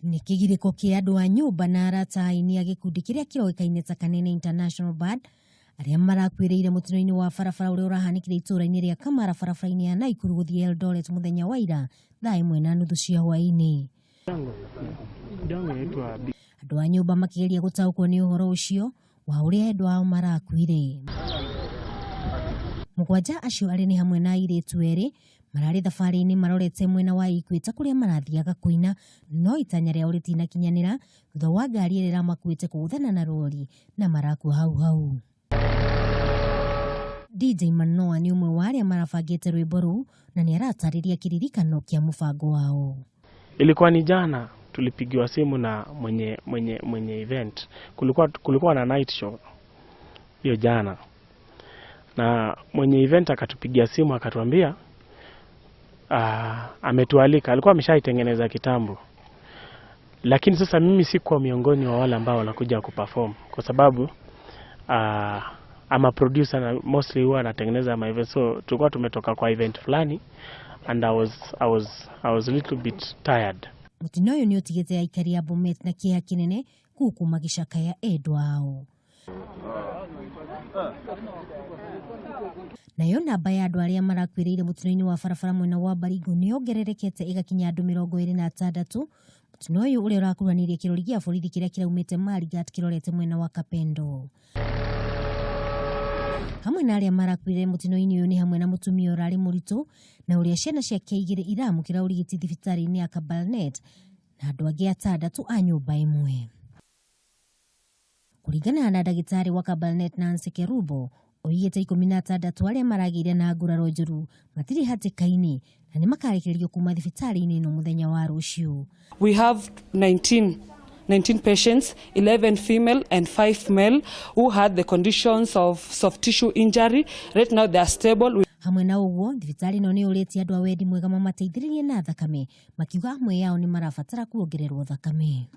Nĩ kĩgirĩko kĩa andũ a nyũmba na arata aini a gĩkundi kĩrĩa kĩroĩkaine ta Kanene International Band arĩa marakuĩrĩire mũtino-inĩ wa barabara ũrĩa ũrahanĩkire itũũra-inĩ rĩa Kamara barabara-inĩ ya Naikuru gũthiĩ Eldoret mũthenya wa ira thaa 1:30 cia hwaĩ-inĩ. Andũ a nyũmba makĩgeria gũtaũkwo nĩ ũhoro ũcio wa ũrĩa endwa ao marakuire. Mũgwanja acio arĩ nĩ hamwe na airĩtu erĩ mararĩ thabarĩ-inĩ marorete mwena wa Equator kũrĩa marathiaga kũina, no itanya rĩao rĩtinakinyanĩra thutha wa ngari ĩrĩa ĩramakuĩte kũgũthana na rori na marakua hau hau. DJ Manoa nĩ ũmwe wa arĩa marabangĩte rwĩmbo rũu na nĩ aratarĩria kĩririkano kĩa mũbango wao. Ilikuwa ni jana tulipigiwa simu na mwenye event. Kulikuwa na night show hiyo jana. Na mwenye event akatupigia simu akatuambia ametualika. Alikuwa ameshaitengeneza kitambo. Lakini sasa mimi sikuwa miongoni wa wale ambao wanakuja kuperform kwa sababu I'm a producer na mostly huwa natengeneza my event, so tulikuwa tumetoka kwa event fulani and I was a little bit tired. Mũtino ũyũ nĩ ũtigĩte aikari a Bomet na kĩeha kĩnene gũkũ magĩcakaya endwa ao. Nayo namba ya andũ arĩa marakuĩrĩire mũtino-inĩ wa barabara mwena wa Baringo nĩ yongererekete ĩgakinya andũ 26. Mũtino ũyũ ũrĩa ũrakuruhanirie kĩrori gĩa borithi kĩrĩa kĩraumĩte Marigat kĩrorete mwena wa Kapendo. Hamwe na arĩa marakuĩrĩire mũtino-inĩ ũyũ nĩ hamwe na mũtumia ũrarĩ mũritũ na ũrĩa ciana ciake 2 iramũkĩra ũrigiti thibitarĩ-inĩ ya Kabarnet na andũ angĩ 6 a nyũmba ĩmwe. Kũringana na ndagĩtarĩ wa Kabarnet Nancy Kerubo, oigĩte 16 arĩa maragĩire na nguraro njũru matirĩ hatĩka-inĩ na nĩ makarekererio kuma thibitarĩ-inĩ ĩno mũthenya wa rũciũ. We have 19 patients, 11 female and 5 male who had the conditions of soft tissue injury. Right now they are stable. Hamwe na ũguo, thibitarĩ ĩno nĩ ũrĩtie andũ a wendi mwega mamateithĩrĩrie na thakame, makiuga amwe yao nĩ marabatara kuongererwo thakame.